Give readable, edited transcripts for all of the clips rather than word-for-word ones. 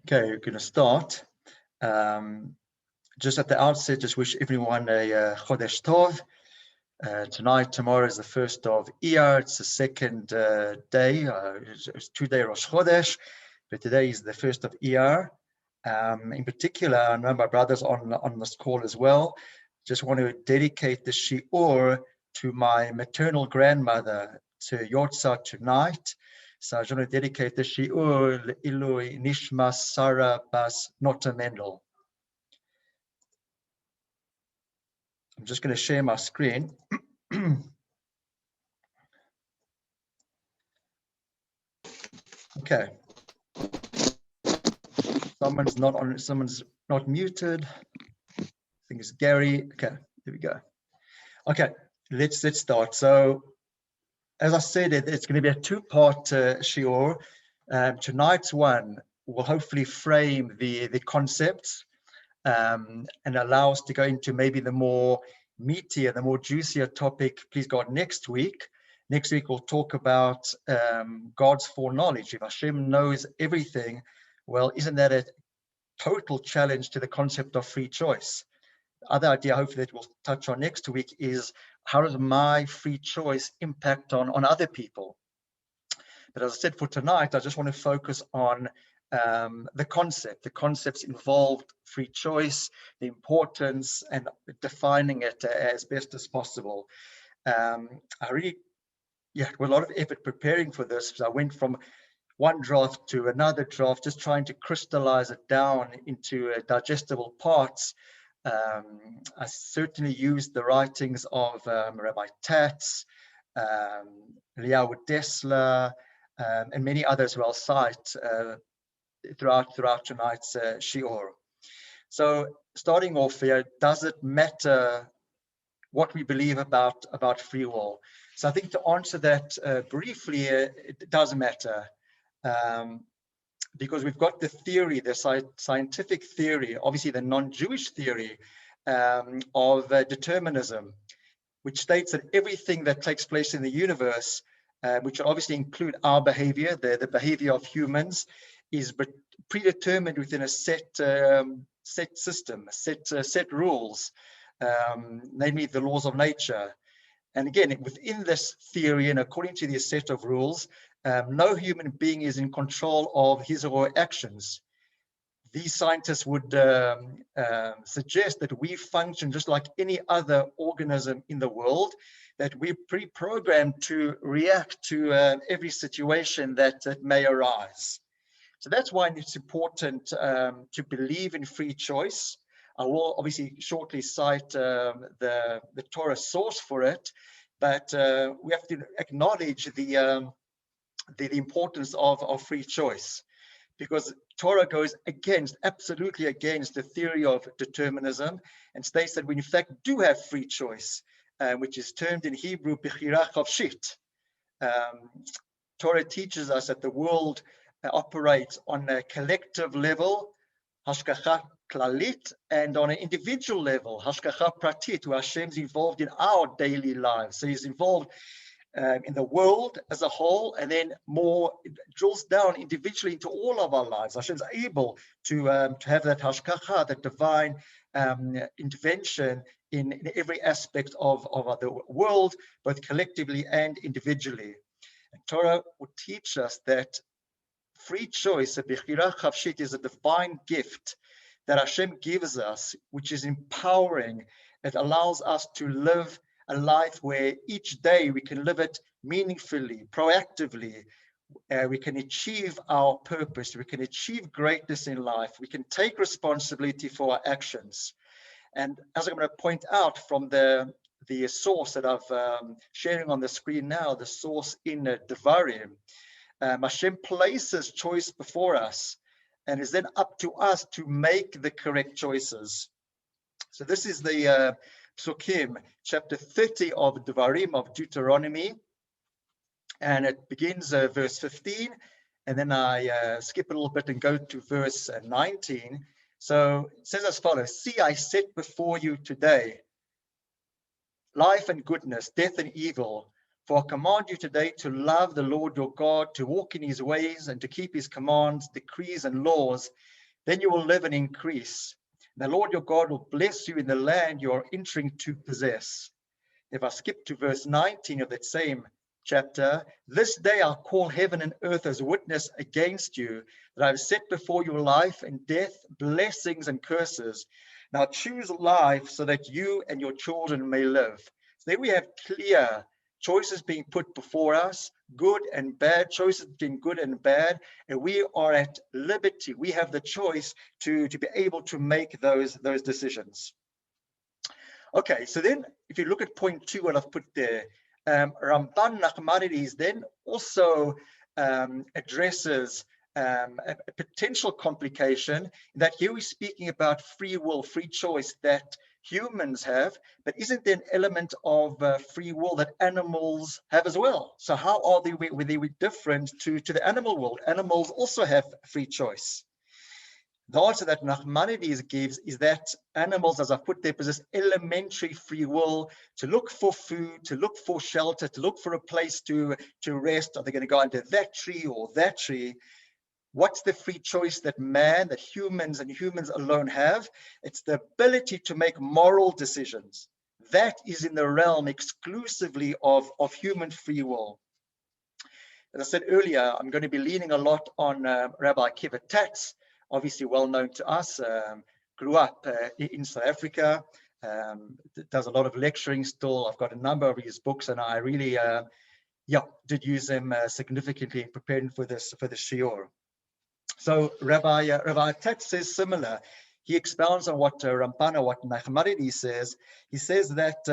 Okay, we're going to start. Just at the outset, just wish everyone a Chodesh Tov. Tonight, tomorrow is the first of Iyar. It's the second day. It's 2-day Rosh Chodesh, but today is the first of Iyar. In particular, I know my brothers on this call as well. Just want to dedicate the Shiur to my maternal grandmother, to Yortza tonight. So I just want to dedicate the Shiur Ilui Nishma Sarah Bas Nota Mendel. I'm just going to share my screen. Okay. Someone's not muted. I think it's Gary. Okay, here we go. Okay, let's start. So, as I said, it's going to be a two-part shiur. Tonight's one will hopefully frame the concepts and allow us to go into maybe the more meatier, the more juicier topic, please God, next week. Next week, we'll talk about God's foreknowledge. If Hashem knows everything, well, isn't that a total challenge to the concept of free choice? The other idea, hopefully, that we'll touch on next week is how does my free choice impact on other people? But as I said, for tonight, I just want to focus on the concepts involved, free choice, the importance, and defining it as best as possible. I really, with a lot of effort preparing for this, because I went from one draft to another draft, just trying to crystallize it down into digestible parts. I certainly used the writings of Rabbi Tatz, Liao Dessler, and many others who I'll cite throughout tonight's shiur. So starting off here, does it matter what we believe about free will? So I think to answer that briefly, it does matter. Because we've got the theory, the scientific theory, obviously the non-Jewish theory of determinism, which states that everything that takes place in the universe, which obviously include our behavior, the behavior of humans, is predetermined within a set system, set rules, namely the laws of nature. And again, within this theory and according to this set of rules, no human being is in control of his or her actions. These scientists would suggest that we function just like any other organism in the world, that we're pre-programmed to react to every situation that may arise. So that's why it's important to believe in free choice. I will obviously shortly cite the Torah source for it, but we have to acknowledge the importance of free choice, because Torah goes absolutely against the theory of determinism and states that we in fact do have free choice, which is termed in Hebrew bechira chavshit. Torah teaches us that the world operates on a collective level, hashgacha klalit, and on an individual level, hashgacha pratit, where Hashem's involved in our daily lives. So he's involved in the world as a whole, and then more drills down individually into all of our lives. Hashem's able to have that hashgacha, that divine intervention in every aspect of the world, both collectively and individually. And Torah would teach us that free choice, a bechira chavshit, is a divine gift that Hashem gives us, which is empowering. It allows us to live a life where each day we can live it meaningfully, proactively. We can achieve our purpose. We can achieve greatness in life. We can take responsibility for our actions. And as I'm going to point out from the source that I've sharing on the screen now, the source in Devarim, Hashem places choice before us, and is then up to us to make the correct choices. So this is the Psukim, chapter 30 of Devarim, of Deuteronomy, and it begins verse 15, and then I skip a little bit and go to verse 19. So it says as follows: "See, I set before you today life and goodness, death and evil. For I command you today to love the Lord your God, to walk in his ways, and to keep his commands, decrees, and laws. Then you will live and increase. The Lord your God will bless you in the land you are entering to possess. If I skip to verse 19 of that same chapter, this day I'll call heaven and earth as witness against you, that I have set before you life and death, blessings and curses. Now choose life so that you and your children may live. So there we have clear choices being put before us, good and bad, choices between good and bad, and we are at liberty. We have the choice to be able to make those decisions. Okay, so then if you look at point 2, what I've put there, Ramban Nachmanides then also addresses a potential complication, that here we're speaking about free will, free choice that humans have, but isn't there an element of free will that animals have as well? So how are they different to the animal world? Animals also have free choice. The answer that Nachmanides gives is that animals, as I've put there, possess elementary free will to look for food, to look for shelter, to look for a place to rest. Are they going to go under that tree or that tree? What's the free choice that humans and humans alone have? It's the ability to make moral decisions. That is in the realm exclusively of human free will. As I said earlier, I'm going to be leaning a lot on Rabbi Kiva, obviously well known to us, grew up in South Africa, does a lot of lecturing still. I've got a number of his books, and I really, did use them significantly in preparing for the Shiur. So Rabbi Tat says similar. He expounds on what Ramban, what Nachmanides says. He says that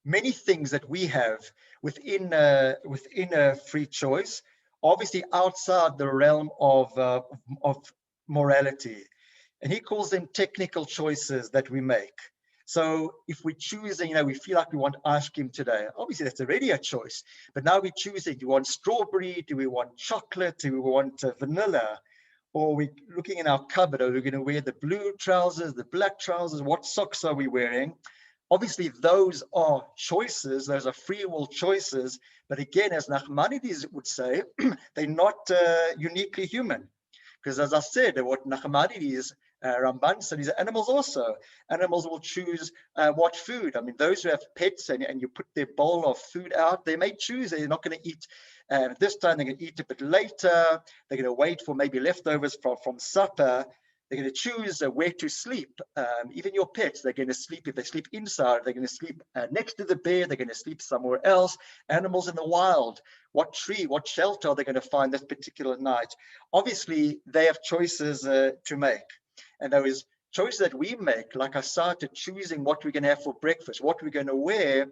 many things that we have within a free choice, obviously outside the realm of morality, and he calls them technical choices that we make. So if we choose, we feel like we want ice cream today, obviously that's already a choice, but now we're choosing, do we want strawberry, do we want chocolate, do we want vanilla, or we're looking in our cupboard, are we going to wear the blue trousers, the black trousers, what socks are we wearing? Obviously, those are choices, those are free will choices, but again, as Nachmanides would say, they're not uniquely human. Because as I said, what Nachmanides, Ramban said, is animals also. Animals will choose what food. I mean, those who have pets and you put their bowl of food out, they may choose they're not going to eat this time, they're going to eat a bit later, they're going to wait for maybe leftovers from supper. They're going to choose where to sleep. Even your pets, they're going to sleep. If they sleep inside, they're going to sleep next to the bed. They're going to sleep somewhere else. Animals in the wild, what tree, what shelter are they going to find this particular night? Obviously, they have choices to make. And those choices that we make, like I started choosing what we're going to have for breakfast, what we're going to wear,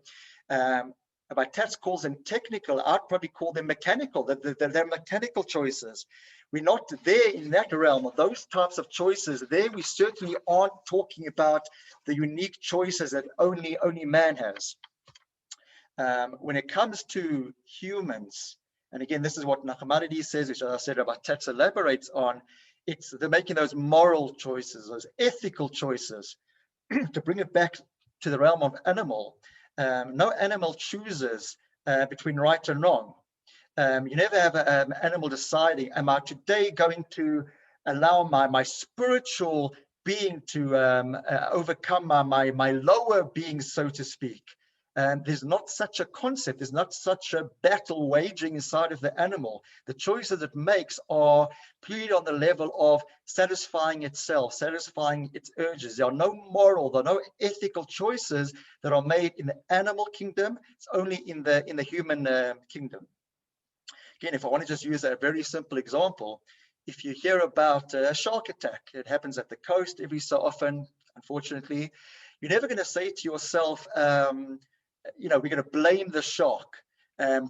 but Tats calls them technical. I'd probably call them mechanical. They're mechanical choices. We're not there in that realm of those types of choices. There we certainly aren't talking about the unique choices that only man has. When it comes to humans, and again, this is what Nachmanides says, which I said Rabbi Tats elaborates on, they're making those moral choices, those ethical choices. To bring it back to the realm of animal, no animal chooses between right and wrong. You never have an animal deciding, am I today going to allow my spiritual being to overcome my lower being, so to speak? There's not such a concept. There's not such a battle waging inside of the animal. The choices it makes are purely on the level of satisfying itself, satisfying its urges. There are no moral, there are no ethical choices that are made in the animal kingdom. It's only in the human kingdom. Again, if I want to just use a very simple example, if you hear about a shark attack, it happens at the coast every so often, unfortunately, you're never going to say to yourself, we're going to blame the shark.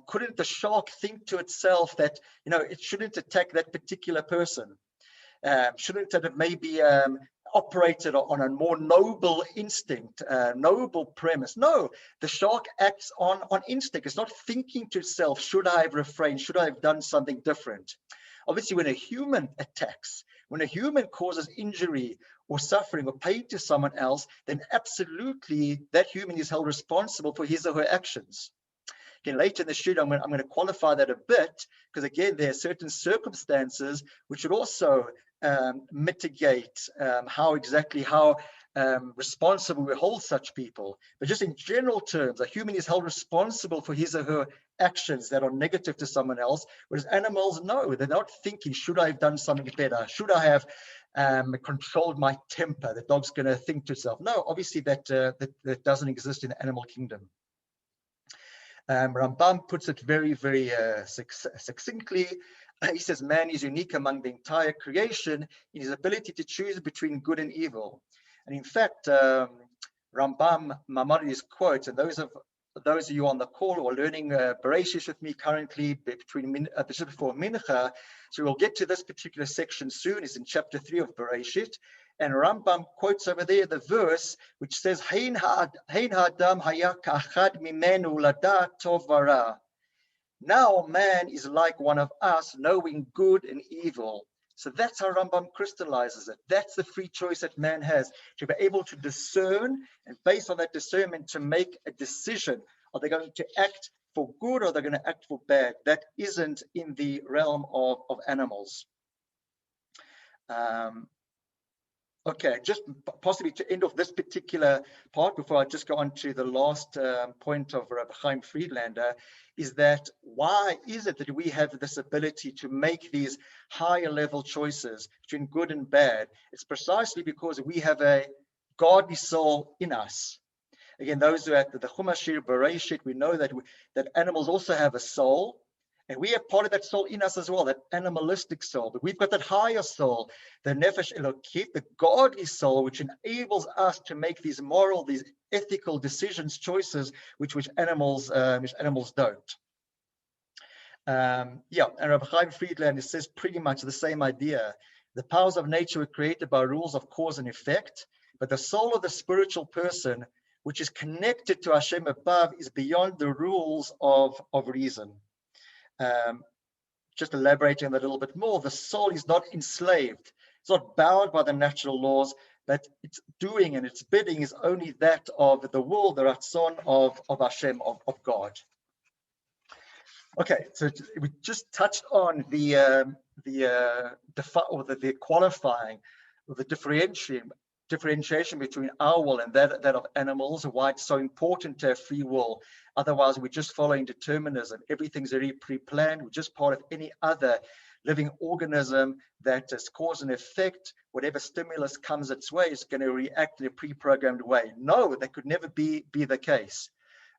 Couldn't the shark think to itself that, it shouldn't attack that particular person? Shouldn't it have maybe operated on a more noble instinct, noble premise? No, the shark acts on instinct. It's not thinking to itself, should I have refrained? Should I have done something different? Obviously, when a human attacks, when a human causes injury or suffering or pain to someone else, then absolutely that human is held responsible for his or her actions. Again, later in the shiur, I'm going to qualify that a bit, because again, there are certain circumstances which would also mitigate how responsible we hold such people. But just in general terms, a human is held responsible for his or her actions that are negative to someone else, whereas animals, no, they're not thinking, should I have done something better? Should I have controlled my temper? The dog's going to think to itself. No, obviously that doesn't exist in the animal kingdom. Rambam puts it very, very succinctly. He says, man is unique among the entire creation in his ability to choose between good and evil. And in fact, Rambam, Maimonides quotes, and those of you on the call or learning Bereshit with me currently just before Mincha, so we'll get to this particular section soon, is in chapter 3 of Bereshit. And Rambam quotes over there the verse which says, Hein ha'adam haya ka'achad mimenu ladat tov vara. Now man is like one of us, knowing good and evil. So that's how Rambam crystallizes it. That's the free choice that man has, to be able to discern, and based on that discernment to make a decision. Are they going to act for good or are they going to act for bad? That isn't in the realm of animals. Okay, just possibly to end off this particular part before I just go on to the last point of Rabbi Chaim Friedlander, is that why is it that we have this ability to make these higher level choices between good and bad? It's precisely because we have a godly soul in us. Again, those who are at the Chumash Bereshit, we know that animals also have a soul. And we have part of that soul in us as well, that animalistic soul. But we've got that higher soul, the nefesh elokit, the godly soul, which enables us to make these moral, these ethical decisions, choices, which animals don't. And Rabbi Chaim Friedlander says pretty much the same idea. The powers of nature were created by rules of cause and effect, but the soul of the spiritual person, which is connected to Hashem above, is beyond the rules of reason. Just elaborating on that a little bit more, the soul is not enslaved. It's not bound by the natural laws, but its doing and its bidding is only that of the will, the ratzon of Hashem, of God. Okay, so we just touched on the qualifying, or the differentiation between our will and that of animals, and why it's so important to have free will. Otherwise, we're just following determinism. Everything's already pre-planned. We're just part of any other living organism that is cause and effect. Whatever stimulus comes its way is going to react in a pre-programmed way. No, that could never be the case.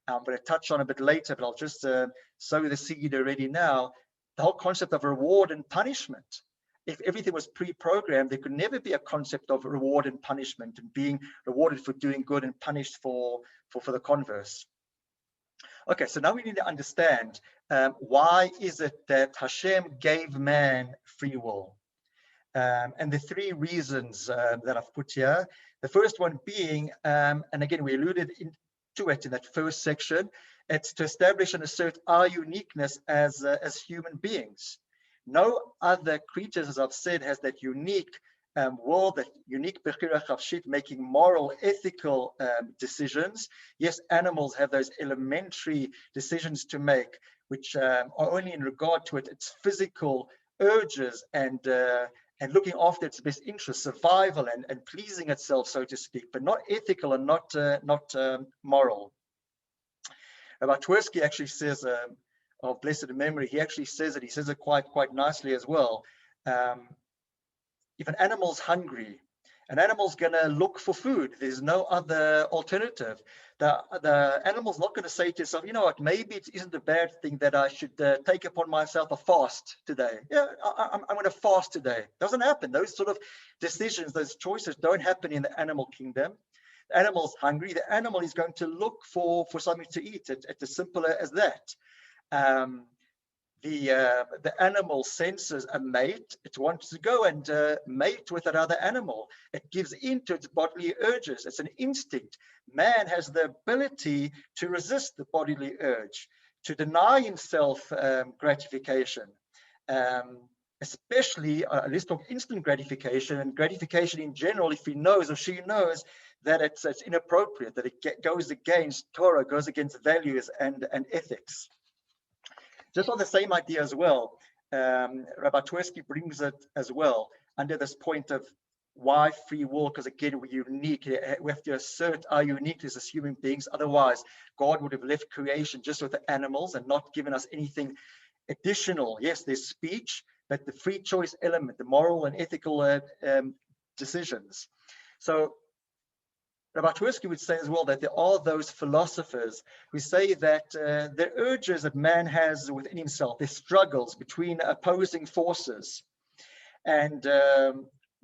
I'm going to touch on a bit later, but I'll just sow the seed already now. The whole concept of reward and punishment. If everything was pre-programmed, there could never be a concept of reward and punishment, and being rewarded for doing good and punished for the converse. Okay, so now we need to understand why is it that Hashem gave man free will? And the three reasons that I've put here. The first one being, and again, we alluded to it in that first section, it's to establish and assert our uniqueness as human beings. No other creatures, as I've said, has that unique world, that unique bechira chavshit, making moral, ethical decisions. Yes, animals have those elementary decisions to make, which are only in regard to its physical urges and looking after its best interest, survival and pleasing itself, so to speak, but not ethical and not moral. Rabbi Twersky actually says, of blessed memory, he actually says it. He says it quite nicely as well. If an animal's hungry, an animal's going to look for food. There's no other alternative. The animal's not going to say to itself, you know what, maybe it isn't a bad thing that I should take upon myself a fast today. Yeah, I'm going to fast today. Doesn't happen. Those sort of decisions, those choices don't happen in the animal kingdom. The animal's hungry. The animal is going to look for something to eat. It's as simple as that. The animal senses a mate. It wants to go and mate with another animal. It gives in to its bodily urges. It's an instinct. Man has the ability to resist the bodily urge, to deny himself gratification. especially, let's talk instant gratification and gratification in general, if he knows or she knows that it's inappropriate, that it goes against Torah, goes against values and ethics. Just on the same idea as well, Rabbi Twersky brings it as well under this point of why free will, because again, we're unique. We have to assert our uniqueness as human beings. Otherwise, God would have left creation just with the animals and not given us anything additional. Yes, there's speech, but the free choice element, the moral and ethical decisions. So Rabbi Twersky would say as well that there are those philosophers who say that the urges that man has within himself, the struggles between opposing forces, and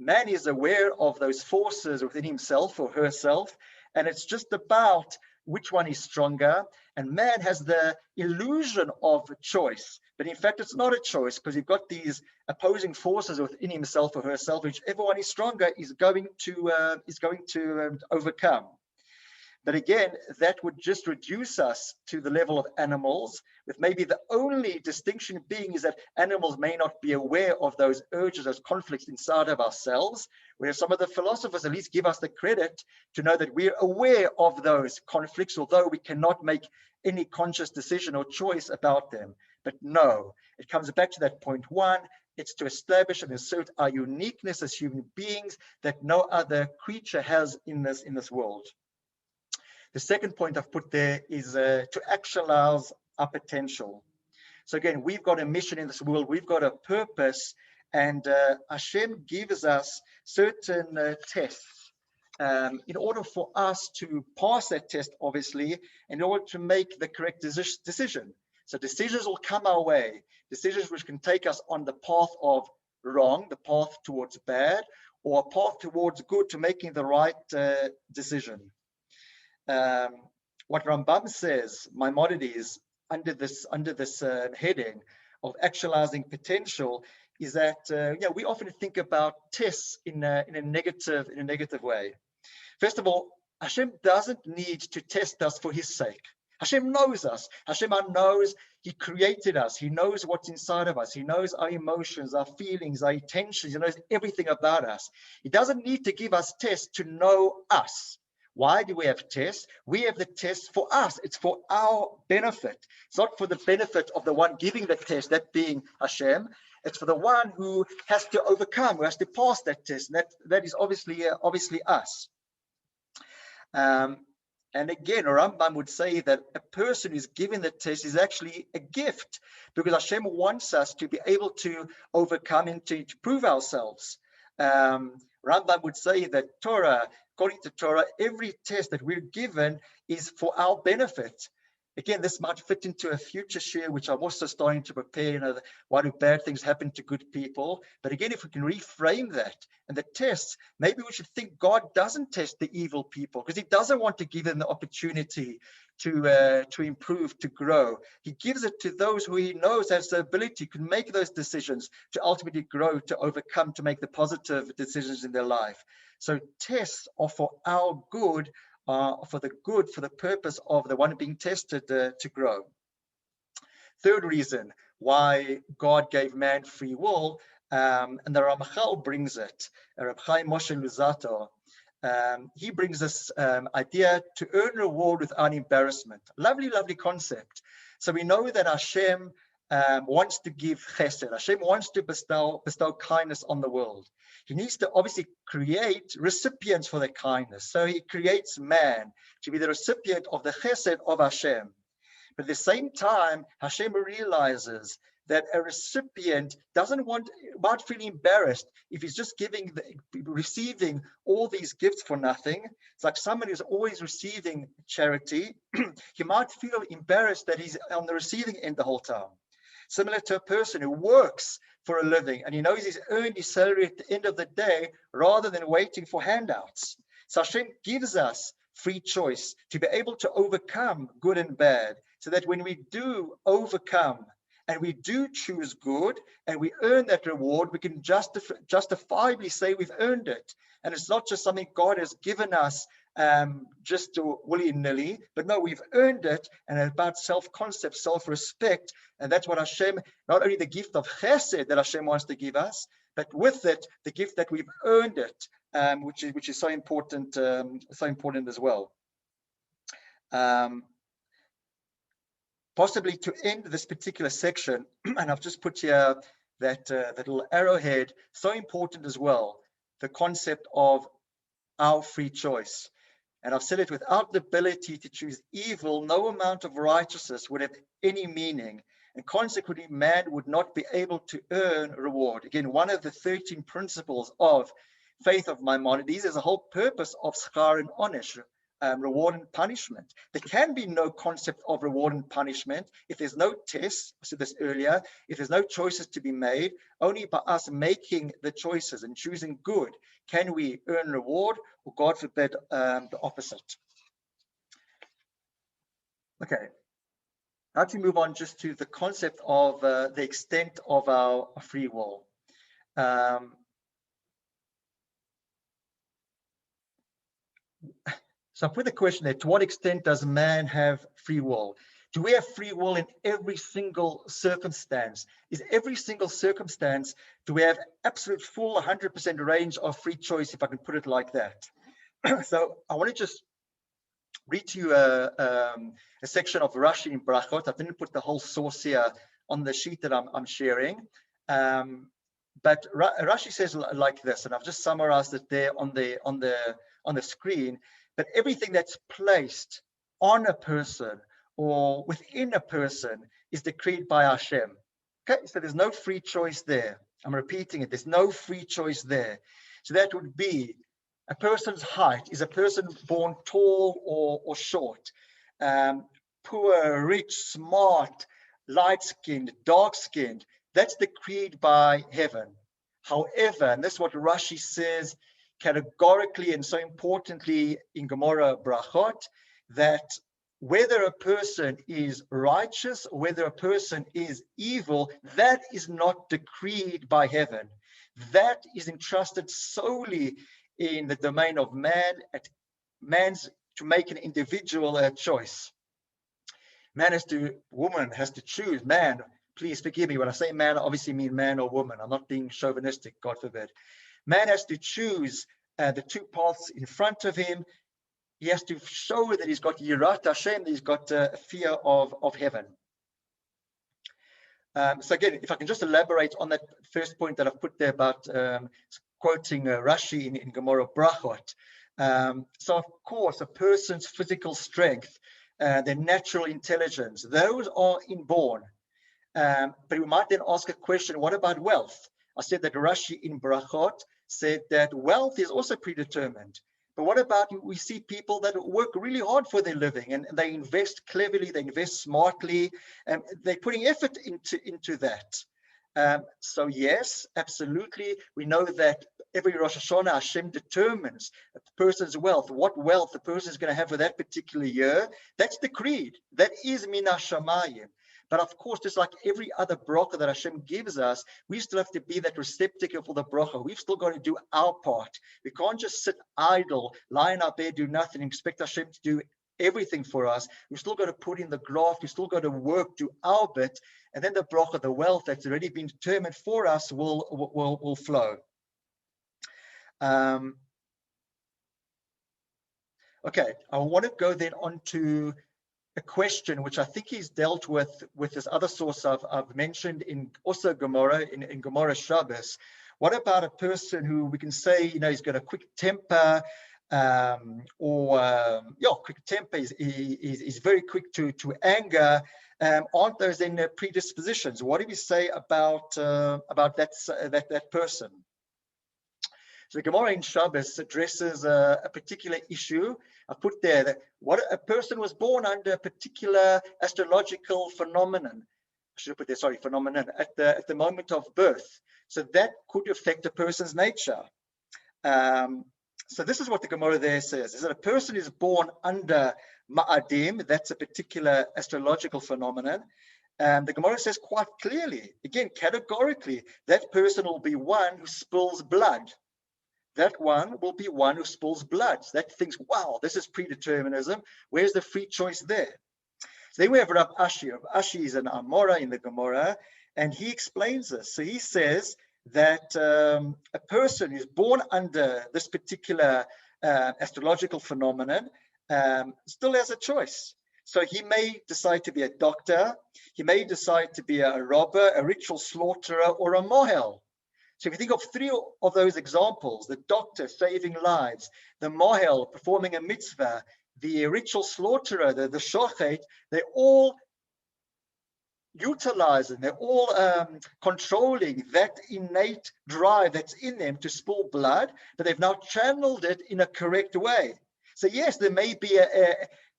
man is aware of those forces within himself or herself, and it's just about which one is stronger. And man has the illusion of choice, but in fact, it's not a choice, because you've got these opposing forces within himself or herself. Whichever one is stronger is going to overcome. But again, that would just reduce us to the level of animals, with maybe the only distinction being is that animals may not be aware of those urges, those conflicts inside of ourselves, whereas some of the philosophers at least give us the credit to know that we're aware of those conflicts, although we cannot make any conscious decision or choice about them. But no, it comes back to that point one. It's to establish and assert our uniqueness as human beings that no other creature has in this world. The second point I've put there is to actualize our potential. So again, we've got a mission in this world, we've got a purpose, and Hashem gives us certain tests in order for us to pass that test, obviously, in order to make the correct decision. So decisions will come our way, decisions which can take us on the path of wrong, the path towards bad, or a path towards good, to making the right decision. What Rambam says, Maimonides, under this heading of actualizing potential, is that we often think about tests in a negative way. First of all, Hashem doesn't need to test us for his sake. Hashem knows us. Hashem knows, he created us. He knows what's inside of us. He knows our emotions, our feelings, our intentions. He knows everything about us. He doesn't need to give us tests to know us. Why do we have tests? We have the test for us. It's for our benefit. It's not for the benefit of the one giving the test, that being Hashem. It's for the one who has to overcome, who has to pass that test. And that is obviously us. And again, Rambam would say that a person who's given the test is actually a gift, because Hashem wants us to be able to overcome and to prove ourselves. Rambam would say that according to Torah, every test that we're given is for our benefit. Again, this might fit into a future shiur, which I'm also starting to prepare, why do bad things happen to good people? But again, if we can reframe that and the tests, maybe we should think God doesn't test the evil people because he doesn't want to give them the opportunity to improve, to grow. He gives it to those who he knows has the ability, can make those decisions to ultimately grow, to overcome, to make the positive decisions in their life. So tests are for our good, for the purpose of the one being tested to grow. Third reason why God gave man free will, and the Ramachal brings it, Rabbi Moshe Luzzatto, he brings this idea to earn reward without embarrassment. Lovely, lovely concept. So we know that Hashem wants to give chesed. Hashem wants to bestow kindness on the world. He needs to obviously create recipients for the kindness. So he creates man to be the recipient of the chesed of Hashem. But at the same time, Hashem realizes that a recipient might feel embarrassed if he's just receiving all these gifts for nothing. It's like someone who's always receiving charity. He might feel embarrassed that he's on the receiving end the whole time. Similar to a person who works for a living and he knows he's earned his salary at the end of the day rather than waiting for handouts. So Hashem gives us free choice to be able to overcome good and bad, so that when we do overcome and we do choose good and we earn that reward, we can justifiably say we've earned it. And it's not just something God has given us just willy-nilly, but no, we've earned it, and about self-concept, self-respect, and that's what Hashem, not only the gift of chesed that Hashem wants to give us, but with it, the gift that we've earned it, which is so important as well. Possibly to end this particular section, and I've just put here that little arrowhead, so important as well, the concept of our free choice. And I've said it, without the ability to choose evil, no amount of righteousness would have any meaning. And consequently, man would not be able to earn reward. Again, one of the 13 principles of faith of Maimonides is the whole purpose of schar and onesh, reward and punishment. There can be no concept of reward and punishment if there's no tests. I said this earlier. If there's no choices to be made, only by us making the choices and choosing good can we earn reward, or God forbid, the opposite. Okay, now to move on just to the concept of the extent of our free will. So I put the question there, to what extent does man have free will? Do we have free will in every single circumstance? Is every single circumstance, do we have absolute full 100% range of free choice, if I can put it like that? So I want to just read to you a section of Rashi in Brachot. I didn't put the whole source here on the sheet that I'm sharing. But Rashi says like this, and I've just summarized it there on the screen. But everything that's placed on a person or within a person is decreed by Hashem. Okay, so there's no free choice there. I'm repeating it. There's no free choice there. So that would be a person's height. Is a person born tall or short? Poor, rich, smart, light-skinned, dark-skinned. That's decreed by heaven. However, and this is what Rashi says categorically and so importantly in Gemara Brachot, that whether a person is righteous or whether a person is evil, that is not decreed by heaven. That is entrusted solely in the domain of man, at man's to make an individual choice. Woman has to choose. Man, please forgive me, when I say man, I obviously mean man or woman. I'm not being chauvinistic, God forbid. Man has to choose the two paths in front of him. He has to show that he's got Yirat Hashem, that he's got a fear of heaven. So again, if I can just elaborate on that first point that I've put there about quoting Rashi in Gemara Brachot. So of course, a person's physical strength, their natural intelligence, those are inborn. But we might then ask a question, what about wealth? I said that Rashi in Brachot said that wealth is also predetermined. But what about, we see people that work really hard for their living and they invest cleverly, they invest smartly, and they're putting effort into that. So yes, absolutely. We know that every Rosh Hashanah, Hashem determines the person's wealth, what wealth the person is going to have for that particular year. That's decreed. That is Mina Shamayim. But of course, just like every other bracha that Hashem gives us, we still have to be that receptacle for the bracha. We've still got to do our part. We can't just sit idle, lie in our bed, do nothing, and expect Hashem to do everything for us. We've still got to put in the graft. We've still got to work, do our bit, and then the bracha, the wealth that's already been determined for us, will flow. Okay, I want to go then on to a question which I think he's dealt with this other source I've mentioned in also Gemara, in Gemara Shabbos. What about a person who we can say, he's got a quick temper, quick temper, he's very quick to anger. Aren't those then predispositions? What do we say about that person? So the Gemara in Shabbos addresses a particular issue. I put there that what a person was born under a particular astrological phenomenon. I should have put there, sorry, phenomenon at the moment of birth. So that could affect a person's nature. So this is what the Gemara there says, is that a person is born under Ma'adim, that's a particular astrological phenomenon. The Gemara says quite clearly, again, categorically, that person will be one who spills blood. that one will be one who spills blood. So that thinks, wow, this is predeterminism. Where's the free choice there? So then we have Rav Ashi. Rav Ashi is an Amora in the Gemara, and he explains this. So he says that a person who's born under this particular astrological phenomenon still has a choice. So he may decide to be a doctor, he may decide to be a robber, a ritual slaughterer, or a mohel. So if you think of three of those examples, the doctor saving lives, the mohel performing a mitzvah, the ritual slaughterer, the shochet, they're all utilizing, they're all controlling that innate drive that's in them to spill blood, but they've now channeled it in a correct way. So yes, there may be a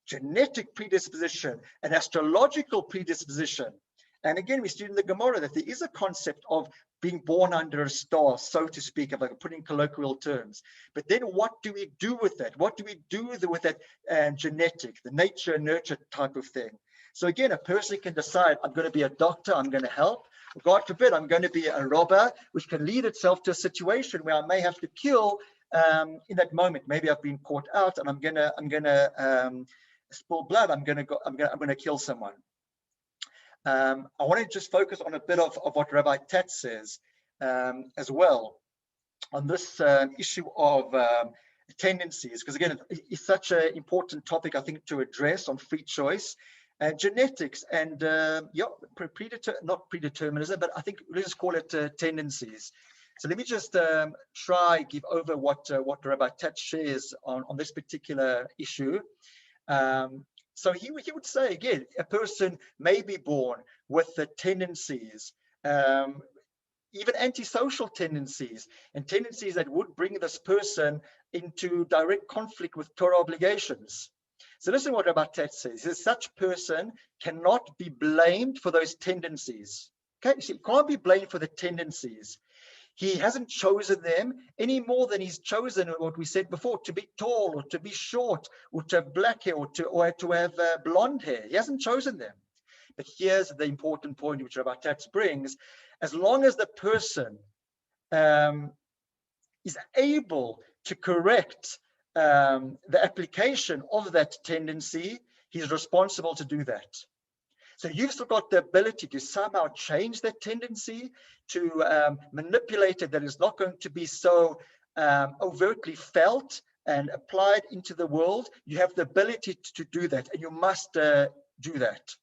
genetic predisposition, an astrological predisposition. And again, we studied in the Gemara that there is a concept of being born under a star, so to speak, if I could put in colloquial terms. But then what do we do with that? What do we do with that genetic, the nature nurture type of thing? So again, a person can decide, I'm going to be a doctor, I'm going to help. God forbid, I'm going to be a robber, which can lead itself to a situation where I may have to kill in that moment. Maybe I've been caught out and I'm going to spill blood. I'm going to kill someone. I want to just focus on a bit of what Rabbi Tatz says as well on this issue of tendencies, because again, it's such an important topic, I think, to address on free choice and genetics and not predeterminism, but I think let's just call it tendencies. So let me just give over what Rabbi Tatz shares on this particular issue. So he would say, again, a person may be born with the tendencies, even antisocial tendencies, and tendencies that would bring this person into direct conflict with Torah obligations. So listen to what Rabbi Tatz says. He says, such person cannot be blamed for those tendencies. Okay, so he can't be blamed for the tendencies. He hasn't chosen them any more than he's chosen what we said before, to be tall or to be short or to have black hair or to have blonde hair. He hasn't chosen them. But here's the important point which Rabbi Tatz brings. As long as the person is able to correct the application of that tendency, he's responsible to do that. So you've still got the ability to somehow change that tendency, to manipulate it, that it's not going to be so overtly felt and applied into the world. You have the ability to do that, and you must do that.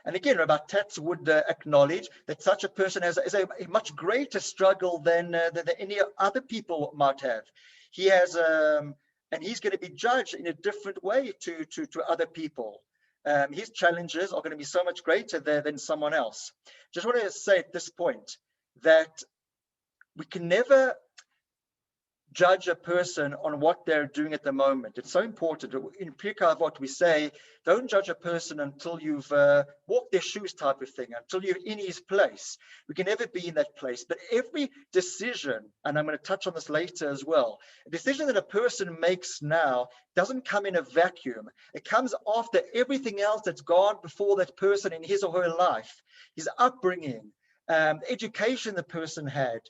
And again, Rabbi Tatz would acknowledge that such a person has a much greater struggle than any other people might have. He has, and he's going to be judged in a different way to other people. His challenges are going to be so much greater there than someone else. Just want to say at this point that we can never judge a person on what they're doing at the moment. It's so important. In Pirkei Avot, we say, don't judge a person until you've walked their shoes type of thing, until you're in his place. We can never be in that place. But every decision, and I'm going to touch on this later as well, a decision that a person makes now doesn't come in a vacuum. It comes after everything else that's gone before that person in his or her life, his upbringing, the education the person had,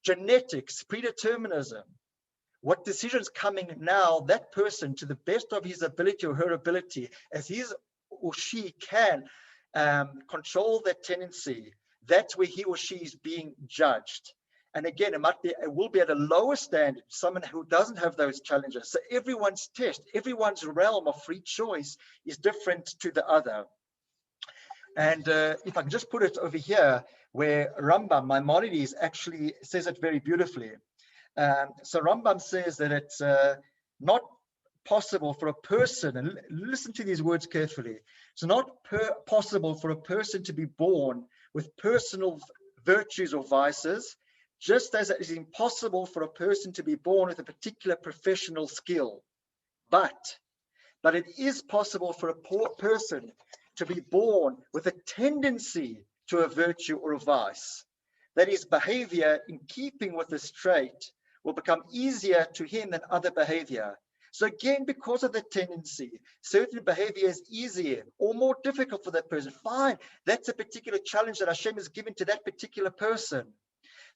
genetics, predeterminism, what decisions coming now, that person, to the best of his ability or her ability, as he or she can control that tendency, that's where he or she is being judged. And again, it will be at a lower standard, someone who doesn't have those challenges. So everyone's test, everyone's realm of free choice is different to the other. And if I can just put it over here, where Rambam, Maimonides, actually says it very beautifully. So Rambam says that it's not possible for a person, and listen to these words carefully, it's not possible for a person to be born with personal virtues or vices, just as it is impossible for a person to be born with a particular professional skill. But it is possible for a person to be born with a tendency to a virtue or a vice. That his behavior in keeping with this trait will become easier to him than other behavior. So again, because of the tendency, certain behavior is easier or more difficult for that person. Fine, that's a particular challenge that Hashem has given to that particular person.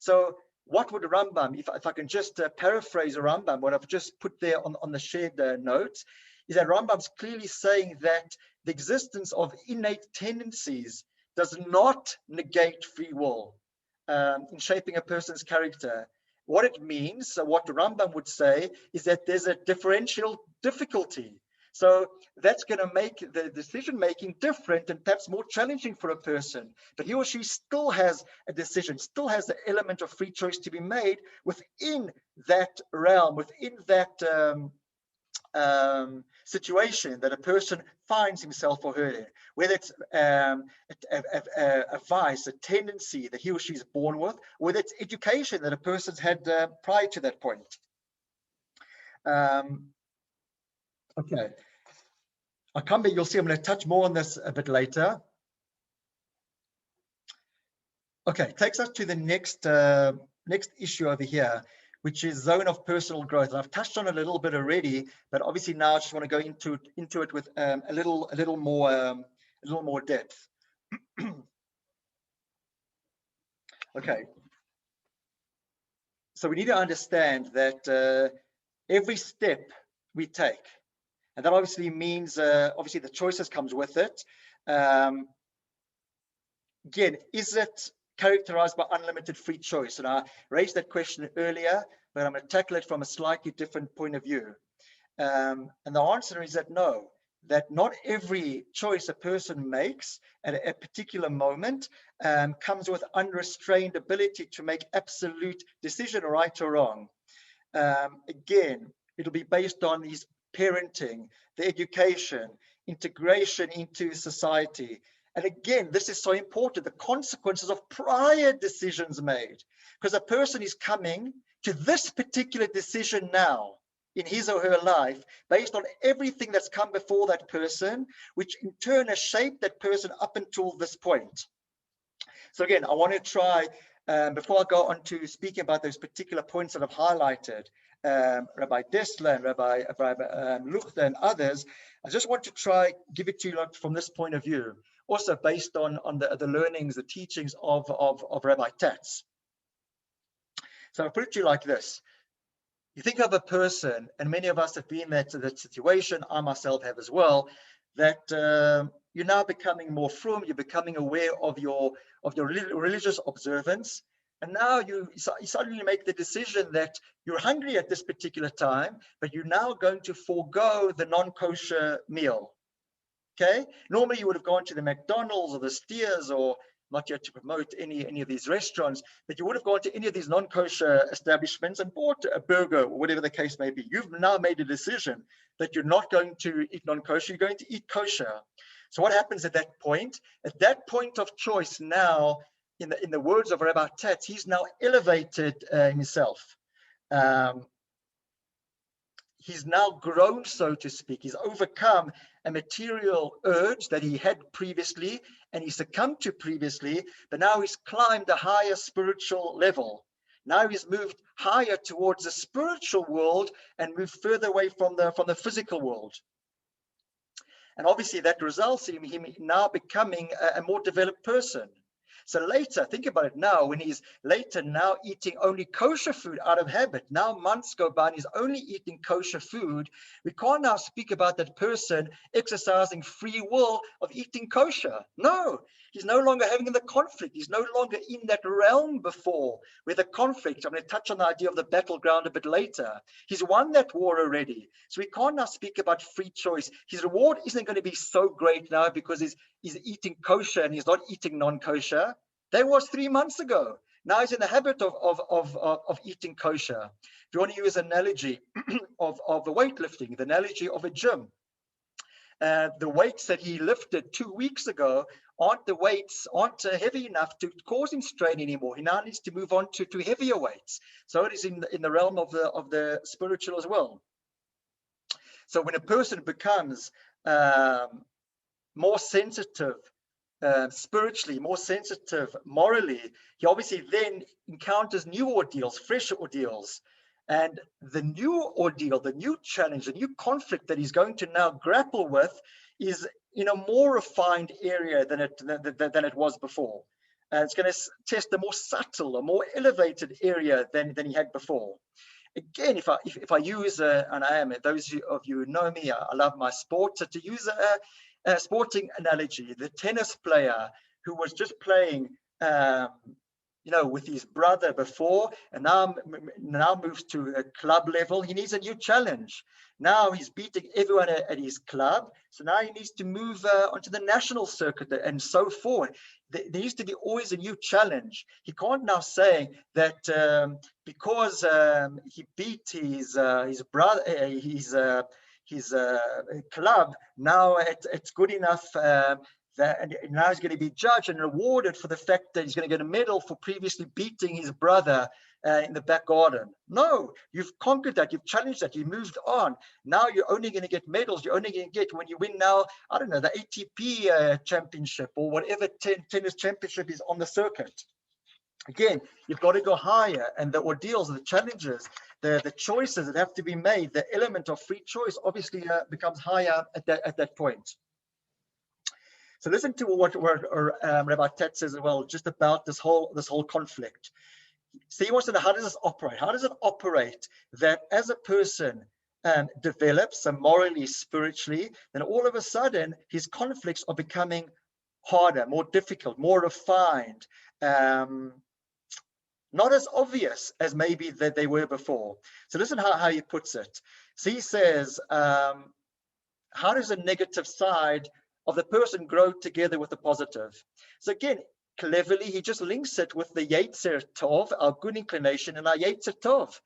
So what would Rambam, if I can just paraphrase Rambam, what I've just put there on the shared notes, is that Rambam's clearly saying that the existence of innate tendencies does not negate free will in shaping a person's character. What it means, so what Rambam would say, is that there's a differential difficulty. So that's going to make the decision-making different and perhaps more challenging for a person. But he or she still has a decision, still has the element of free choice to be made within that realm, within that situation that a person finds himself or her in, whether it's a vice, a tendency that he or she is born with, whether it's education that a person's had prior to that point. Okay, I'll come back. You'll see I'm going to touch more on this a bit later. Okay, takes us to the next issue over here, which is zone of personal growth. And I've touched on it a little bit already, but obviously now I just want to go into it with a little more depth. Okay, so we need to understand that every step we take, and that obviously means obviously the choices comes with it. Again, is it characterized by unlimited free choice? And I raised that question earlier, but I'm going to tackle it from a slightly different point of view. And the answer is that no, that not every choice a person makes at a particular moment comes with unrestrained ability to make absolute decision, right or wrong. Again, it'll be based on his parenting, the education, integration into society. And again, this is so important, the consequences of prior decisions made, because a person is coming to this particular decision now in his or her life based on everything that's come before that person, which in turn has shaped that person up until this point. So again, I want to try, before I go on to speaking about those particular points that I've highlighted, Rabbi Dessler and Rabbi Luchter and others, I just want to try give it to you from this point of view, also based on the learnings, the teachings of Rabbi Tatz. So I'll put it to you like this. You think of a person, and many of us have been in that situation, I myself have as well, that you're now becoming more frum, you're becoming aware of your religious observance, and now you suddenly make the decision that you're hungry at this particular time, but you're now going to forego the non-kosher meal. Okay, normally you would have gone to the McDonald's or the Steers, or not yet to promote any of these restaurants, but you would have gone to any of these non-kosher establishments and bought a burger or whatever the case may be. You've now made a decision that you're not going to eat non-kosher, you're going to eat kosher. So what happens at that point? At that point of choice now, in the words of Rabbi Tatz, he's now elevated himself. He's now grown, so to speak. He's overcome a material urge that he had previously and he succumbed to previously, but now he's climbed a higher spiritual level. Now he's moved higher towards the spiritual world and moved further away from the physical world. And obviously that results in him now becoming a more developed person. So later, think about it now, when he's later now eating only kosher food out of habit. Now months go by and he's only eating kosher food. We can't now speak about that person exercising free will of eating kosher. No, he's no longer having the conflict. He's no longer in that realm before where the conflict, I'm going to touch on the idea of the battleground a bit later. He's won that war already. So we can't now speak about free choice. His reward isn't going to be so great now because he's eating kosher and he's not eating non-kosher. That was 3 months ago. Now he's in the habit of eating kosher. If you want to use an analogy of the weightlifting, the analogy of a gym, the weights that he lifted 2 weeks ago aren't heavy enough to cause him strain anymore. He now needs to move on to heavier weights. So it is in the realm of the spiritual as well. So when a person becomes more sensitive spiritually, more sensitive morally, he obviously then encounters new ordeals, fresh ordeals. And the new ordeal, the new challenge, the new conflict that he's going to now grapple with is in a more refined area than it was before. it's going to test a more subtle, a more elevated area than he had before. Again, if I use, and I am, those of you who know me, I love my sport. So to use a sporting analogy, the tennis player who was just playing, with his brother before, and now moves to a club level, he needs a new challenge. Now he's beating everyone at his club, so now he needs to move onto the national circuit and so forth. There needs to be always a new challenge. He can't now say that because he beat his brother, his club, now it's good enough. And now he's going to be judged and rewarded for the fact that he's going to get a medal for previously beating his brother in the back garden. No, you've conquered that, you've challenged that, you moved on. Now you're only going to get medals, you're only going to get when you win now, I don't know, the ATP championship or whatever tennis championship is on the circuit. Again, you've got to go higher, and the ordeals, the challenges, the choices that have to be made, the element of free choice obviously becomes higher at that point. So listen to what Rabbi Tet says as well, just about this whole conflict. So he wants to know, how does this operate? How does it operate that as a person develops morally, spiritually, then all of a sudden his conflicts are becoming harder, more difficult, more refined, not as obvious as maybe that they were before. So listen how he puts it. So he says, how does a negative side of the person grow together with the positive? So again, cleverly, he just links it with the Yetzer Tov, our good inclination, and our Yetzer Tov.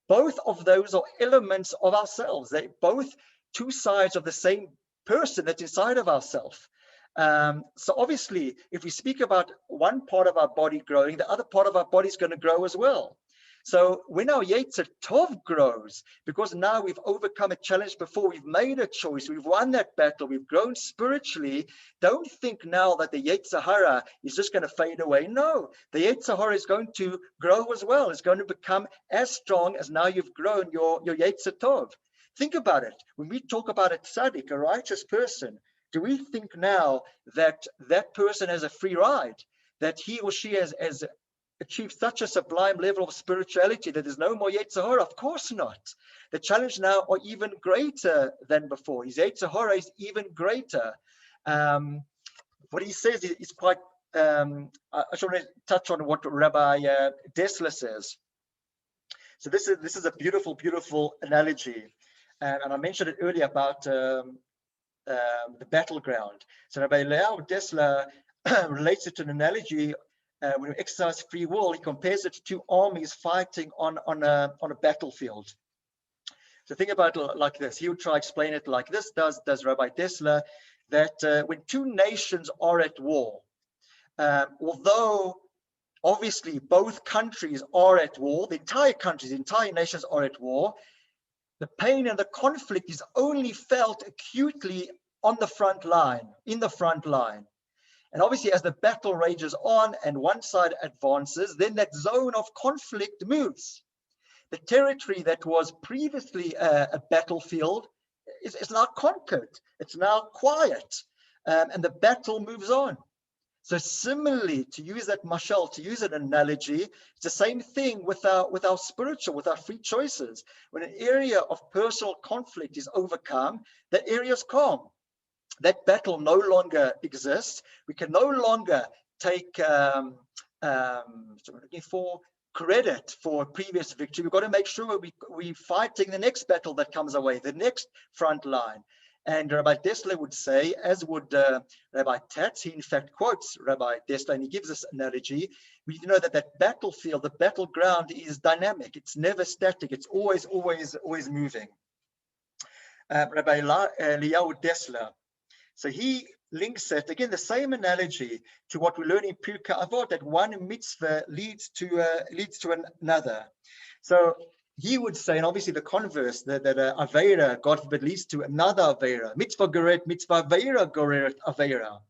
Both of those are elements of ourselves. They're both two sides of the same person that's inside of ourselves. So obviously, if we speak about one part of our body growing, the other part of our body is going to grow as well. So when our Yetzer Tov grows, because now we've overcome a challenge before, we've made a choice, we've won that battle, we've grown spiritually, don't think now that the Yetzer Hara is just going to fade away. No, the Yetzer Hara is going to grow as well. It's going to become as strong as now you've grown your Yetzer Tov. Think about it. When we talk about a tzaddik, a righteous person, do we think now that that person has a free ride, that he or she has achieved such a sublime level of spirituality that there's no more Yetzer Hara? Of course not. The challenge now are even greater than before. His Yetzer Hara is even greater. What he says is quite, I just want to touch on what Rabbi Dessler says. So this is a beautiful, beautiful analogy. And I mentioned it earlier about the battleground. So Rabbi Dessler relates it to an analogy. When we exercise free will, he compares it to two armies fighting on a battlefield. So think about it like this. He would try to explain it like this, does Rabbi Dessler, that when two nations are at war, although obviously both countries are at war, the entire countries, the entire nations are at war, the pain and the conflict is only felt acutely on the front line, in the front line. And obviously, as the battle rages on and one side advances, then that zone of conflict moves. The territory that was previously a battlefield is now conquered. It's now quiet, and the battle moves on. So similarly, to use that mashal, to use an analogy, it's the same thing with our spiritual, with our free choices. When an area of personal conflict is overcome, that area is calm. That battle no longer exists. We can no longer take for credit for a previous victory. We've got to make sure we're fighting the next battle that comes away, the next front line. And Rabbi Dessler would say, as would Rabbi Tat, he in fact quotes Rabbi Dessler, and he gives this analogy. We need to know that battlefield, the battleground, is dynamic. It's never static. It's always moving. Rabbi Eliyahu Dessler, so he links it, again, the same analogy to what we learn in Pirkei Avot, that one mitzvah leads to another. So he would say, and obviously the converse, that Aveira, God forbid, leads to another Aveira. Mitzvah gereret, mitzvah Aveira gereret Aveira.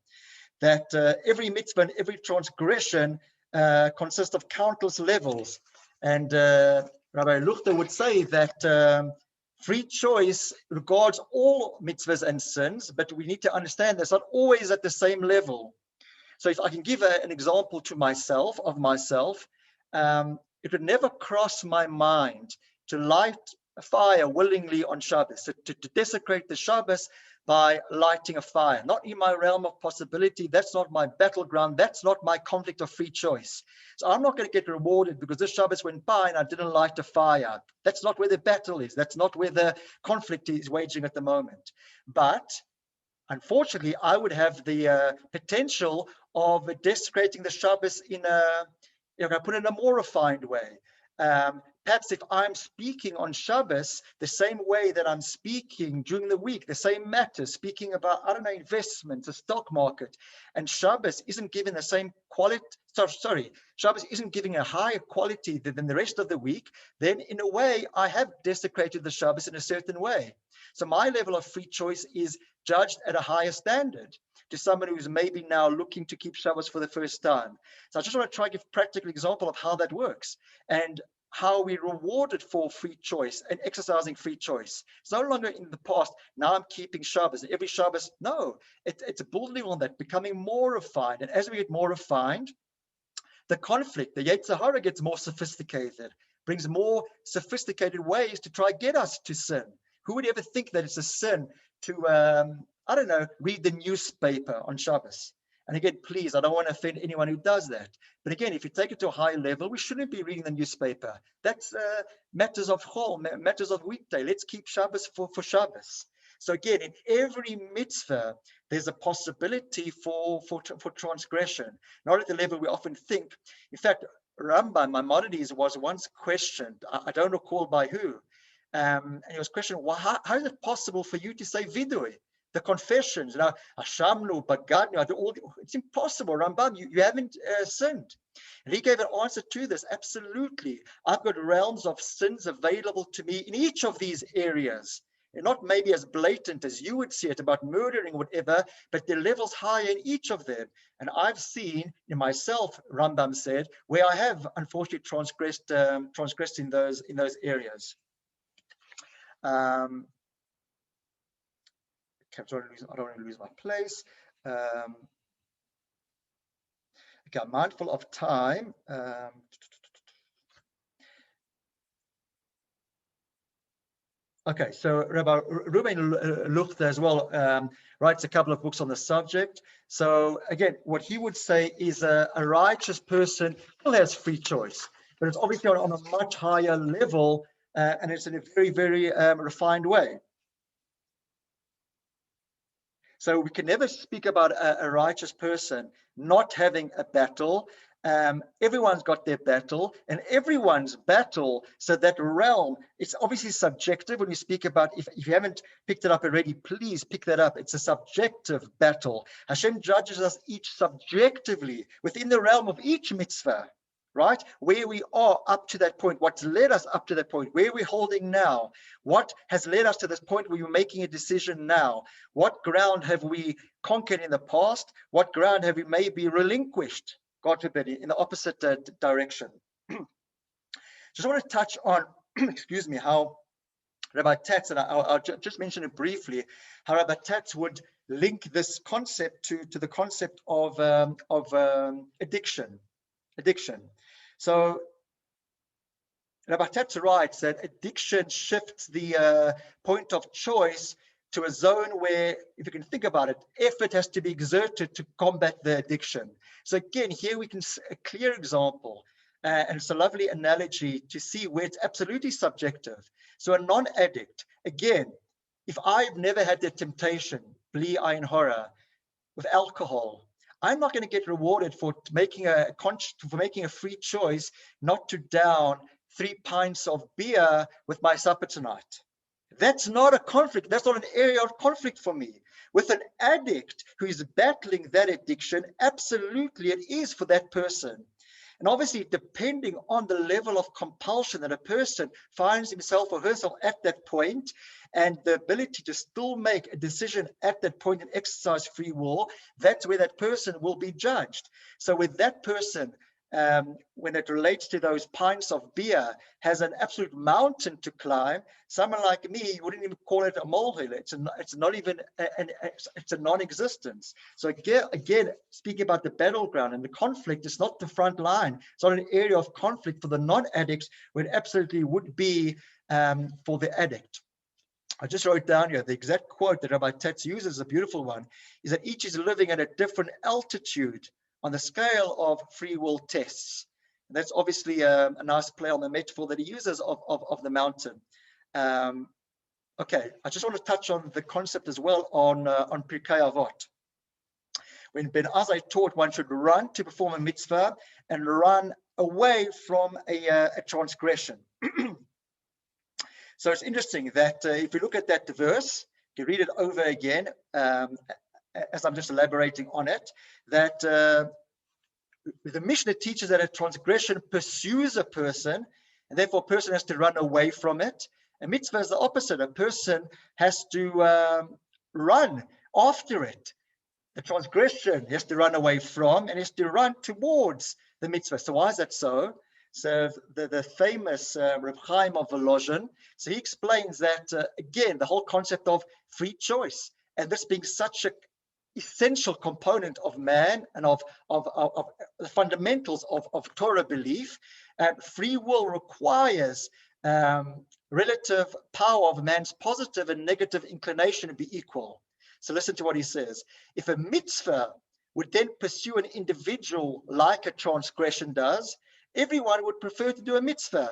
That every mitzvah and every transgression consists of countless levels. And Rabbi Luchter would say that free choice regards all mitzvahs and sins, but we need to understand that's not always at the same level. So if I can give an example to myself, it would never cross my mind to light a fire willingly on Shabbos, so to desecrate the Shabbos by lighting a fire. Not in my realm of possibility. That's not my battleground. That's not my conflict of free choice. So I'm not going to get rewarded because this Shabbos went by and I didn't light a fire. That's not where the battle is. That's not where the conflict is waging at the moment. But unfortunately, I would have the potential of desecrating the Shabbos in put it in a more refined way. Perhaps if I'm speaking on Shabbos the same way that I'm speaking during the week, the same matters, speaking about, I don't know, investments, the stock market, and Shabbos isn't given the same quality, Shabbos isn't giving a higher quality than the rest of the week, then in a way, I have desecrated the Shabbos in a certain way. So my level of free choice is judged at a higher standard to someone who's maybe now looking to keep Shabbos for the first time. So I just want to try to give a practical example of how that works and how we rewarded for free choice and exercising free choice. It's no longer in the past, now I'm keeping Shabbos, every Shabbos. No, it's building on that, becoming more refined. And as we get more refined, the conflict, the Yetzer Hara gets more sophisticated, brings more sophisticated ways to try get us to sin. Who would ever think that it's a sin to, I don't know, read the newspaper on Shabbos? And again, please, I don't want to offend anyone who does that. But again, if you take it to a high level, we shouldn't be reading the newspaper. That's matters of chol, matters of weekday. Let's keep Shabbos for Shabbos. So again, in every mitzvah, there's a possibility for transgression, not at the level we often think. In fact, Rambam, Maimonides, was once questioned, I don't recall by who, and he was questioned, well, how is it possible for you to say vidui? The confessions, Hashamnu, Bagadnu, it's impossible, Rambam, you haven't sinned. And he gave an answer to this, absolutely. I've got realms of sins available to me in each of these areas. And not maybe as blatant as you would see it about murdering or whatever, but the levels higher in each of them. And I've seen in myself, Rambam said, where I have unfortunately transgressed in those areas. I don't want to lose my place. Okay, I'm mindful of time. Okay, so Rabbi Ruben Luchter as well writes a couple of books on the subject. So again, what he would say is a righteous person still has free choice, but it's obviously on a much higher level, and it's in a very, very refined way. So we can never speak about a righteous person not having a battle. Everyone's got their battle, and everyone's battle. So that realm, it's obviously subjective. When we speak about, if you haven't picked it up already, please pick that up. It's a subjective battle. Hashem judges us each subjectively within the realm of each mitzvah. Right? Where we are up to that point, what's led us up to that point, where we're holding now, what has led us to this point where we're making a decision now, what ground have we conquered in the past, what ground have we maybe relinquished, God forbid, in the opposite direction. Just want to touch on, excuse me, how Rabbi Tatz, and I'll just mention it briefly, how Rabbi Tatz would link this concept to the concept of addiction. So Rabbi Tatz writes that addiction shifts the point of choice to a zone where, if you can think about it, effort has to be exerted to combat the addiction. So again, here we can see a clear example, and it's a lovely analogy to see where it's absolutely subjective. So a non-addict, again, if I've never had the temptation, bli ayin hara, with alcohol, I'm not going to get rewarded for making a free choice not to down 3 pints of beer with my supper tonight. That's not a conflict. That's not an area of conflict for me. With an addict who is battling that addiction, absolutely it is for that person. And obviously, depending on the level of compulsion that a person finds himself or herself at that point, and the ability to still make a decision at that point and exercise free will, that's where that person will be judged. So with that person, when it relates to those pints of beer, has an absolute mountain to climb. Someone like me wouldn't even call it a molehill. It's not even it's a non-existence. So again, speaking about the battleground and the conflict, it's not the front line. It's not an area of conflict for the non-addicts, where it absolutely would be for the addict. I just wrote down here the exact quote that Rabbi Tatz uses, a beautiful one, is that each is living at a different altitude on the scale of free will tests. And that's obviously a nice play on the metaphor that he uses of the mountain. Okay, I just want to touch on the concept as well on Pirkei Avot. When Ben Azai taught one should run to perform a mitzvah and run away from a transgression. So it's interesting that if you look at that verse, you read it over again, as I'm just elaborating on it, that the Mishnah teaches that a transgression pursues a person, and therefore a person has to run away from it. A mitzvah is the opposite. A person has to run after it. The transgression he has to run away from and has to run towards the mitzvah. So why is that so? So the famous Reb Chaim of Volozhin, so he explains that, again, the whole concept of free choice, and this being such an essential component of man and of the fundamentals of Torah belief, free will requires relative power of man's positive and negative inclination to be equal. So listen to what he says. If a mitzvah would then pursue an individual like a transgression does, everyone would prefer to do a mitzvah,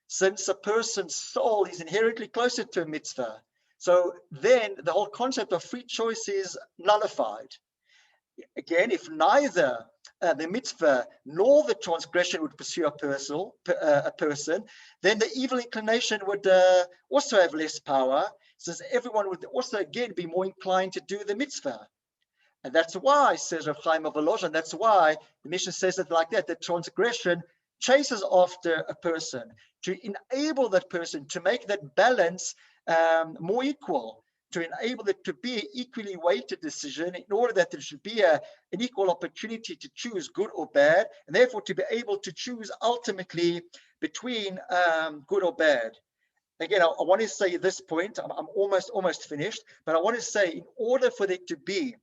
since a person's soul is inherently closer to a mitzvah. So then the whole concept of free choice is nullified. Again, if neither the mitzvah nor the transgression would pursue a person, then the evil inclination would also have less power, since everyone would also again be more inclined to do the mitzvah. And that's why, says Rav Chaim of Volozhin, that's why the Mishnah says it like that, that transgression chases after a person to enable that person to make that balance more equal, to enable it to be an equally weighted decision, in order that there should be an equal opportunity to choose good or bad, and therefore to be able to choose ultimately between good or bad. Again, I want to say at this point, I'm almost finished, but I want to say, in order for there to be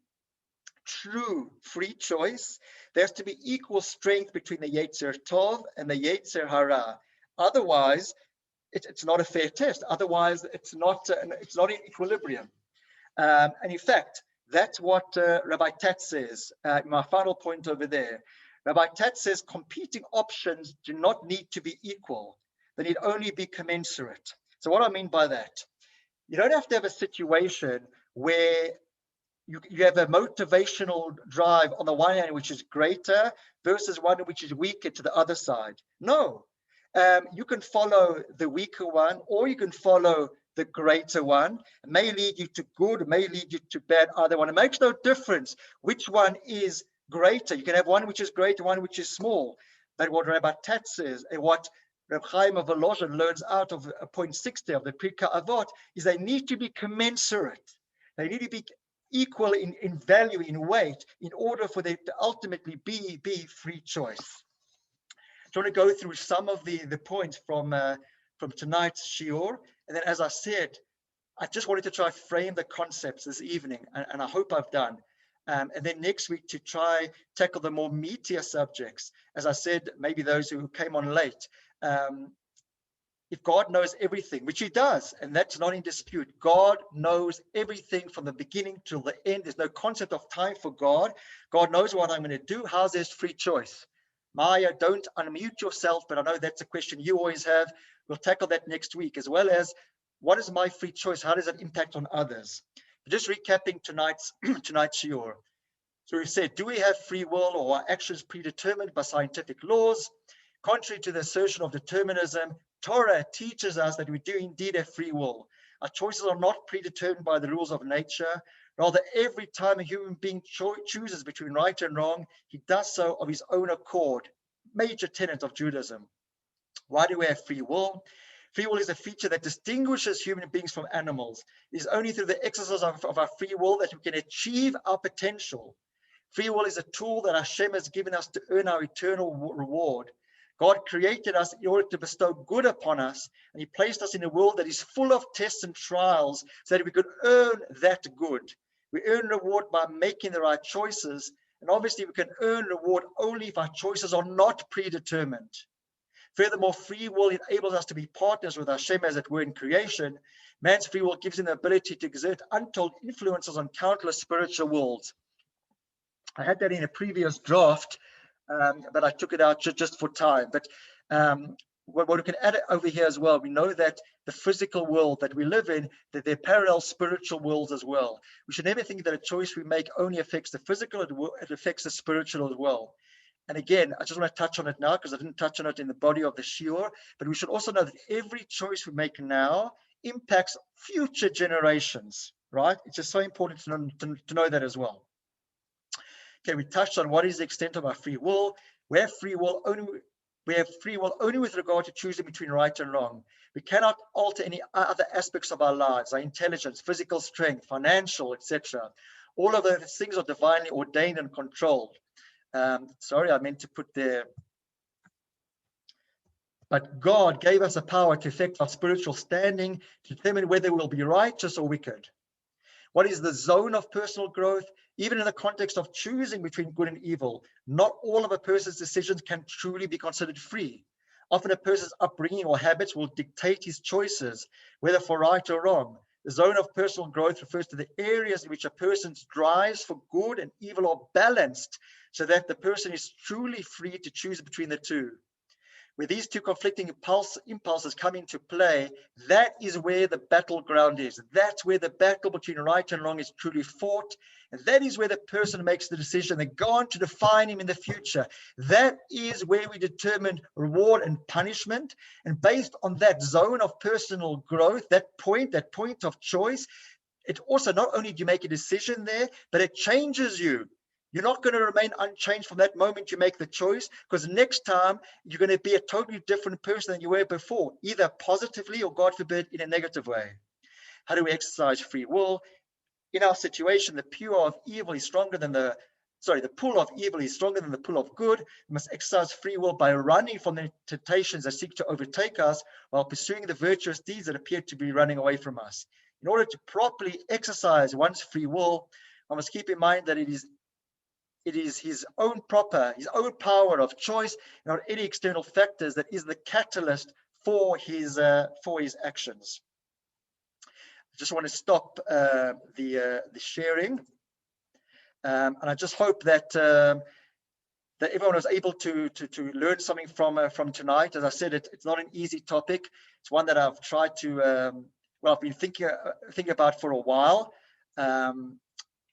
true free choice, there has to be equal strength between the Yetzer Tov and the Yetzer Hara. Otherwise, it's not a fair test. Otherwise, it's not in equilibrium. And in fact, that's what Rabbi Tatz says. My final point over there. Rabbi Tatz says competing options do not need to be equal. They need only be commensurate. So what I mean by that, you don't have to have a situation where you have a motivational drive on the one hand, which is greater, versus one which is weaker to the other side. No, you can follow the weaker one, or you can follow the greater one. It may lead you to good, it may lead you to bad, either one. It makes no difference which one is greater. You can have one which is greater, one which is small. But what Rabbi Tatz says, and what Reb Chaim of Volozhin learns out of point 60 of the Pirkei Avot, is they need to be commensurate. They need to be equal in value, in weight, in order for there to ultimately be free choice. I want to go through some of the points from tonight's Shiur, and then, as I said, I just wanted to try frame the concepts this evening, and I hope I've done. And then next week to try tackle the more meatier subjects. As I said, maybe those who came on late, if God knows everything, which he does, and that's not in dispute, God knows everything from the beginning till the end. There's no concept of time for God. God knows what I'm going to do. How's this free choice? Maya, don't unmute yourself, but I know that's a question you always have. We'll tackle that next week, as well as what is my free choice? How does that impact on others? Just recapping tonight's shiur. So we've said, do we have free will, or are actions predetermined by scientific laws? Contrary to the assertion of determinism, Torah teaches us that we do indeed have free will. Our choices are not predetermined by the rules of nature. Rather, every time a human being chooses between right and wrong, he does so of his own accord. Major tenet of Judaism. Why do we have free will? Free will is a feature that distinguishes human beings from animals. It is only through the exercise of our free will that we can achieve our potential. Free will is a tool that Hashem has given us to earn our eternal reward. God created us in order to bestow good upon us, and he placed us in a world that is full of tests and trials so that we could earn that good. We earn reward by making the right choices, and obviously we can earn reward only if our choices are not predetermined. Furthermore, free will enables us to be partners with Hashem, as it were, in creation. Man's free will gives him the ability to exert untold influences on countless spiritual worlds. I had that in a previous draft, but I took it out just for time. But what we can add over here as well, we know that the physical world that we live in, that there are parallel spiritual worlds as well. We should never think that a choice we make only affects the physical, it affects the spiritual as well. And again, I just want to touch on it now because I didn't touch on it in the body of the Shiur, but we should also know that every choice we make now impacts future generations, right? It's just so important to know that as well. Okay, we touched on what is the extent of our free will. We have free will only with regard to choosing between right and wrong. We cannot alter any other aspects of our lives, our intelligence, physical strength, financial, etc. All of those things are divinely ordained and controlled. Sorry, I meant to put there. But God gave us a power to affect our spiritual standing, to determine whether we'll be righteous or wicked. What is the zone of personal growth? Even in the context of choosing between good and evil, not all of a person's decisions can truly be considered free. Often a person's upbringing or habits will dictate his choices, whether for right or wrong. The zone of personal growth refers to the areas in which a person's drives for good and evil are balanced, so that the person is truly free to choose between the two. Where these two conflicting impulses come into play, that is where the battleground is. That's where the battle between right and wrong is truly fought. And that is where the person makes the decision. They're going to define him in the future. That is where we determine reward and punishment. And based on that zone of personal growth, that point of choice, it also not only do you make a decision there, but it changes you. You're not going to remain unchanged from that moment you make the choice, because next time you're going to be a totally different person than you were before, either positively or, God forbid, in a negative way. How do we exercise free will? In our situation, the pull of evil is stronger than the pull of evil is stronger than the pull of good. We must exercise free will by running from the temptations that seek to overtake us while pursuing the virtuous deeds that appear to be running away from us. In order to properly exercise one's free will, one must keep in mind that it is his own power of choice, not any external factors, that is the catalyst for his actions. I just want to stop the sharing, and I just hope that that everyone was able to learn something from tonight. As I said, it's not an easy topic. It's one that I've tried to I've been thinking about for a while.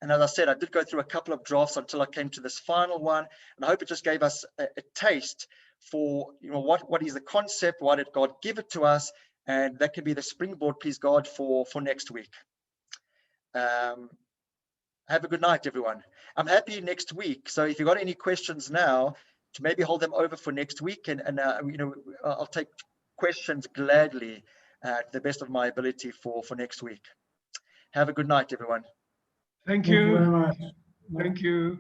And as I said, I did go through a couple of drafts until I came to this final one. And I hope it just gave us a taste for, what is the concept, why did God give it to us? And that can be the springboard, please God, for next week. Have a good night, everyone. I'm happy next week. So if you've got any questions now, to maybe hold them over for next week. And I'll take questions gladly to the best of my ability for next week. Have a good night, everyone. Thank Thank you you. very much. Thank you.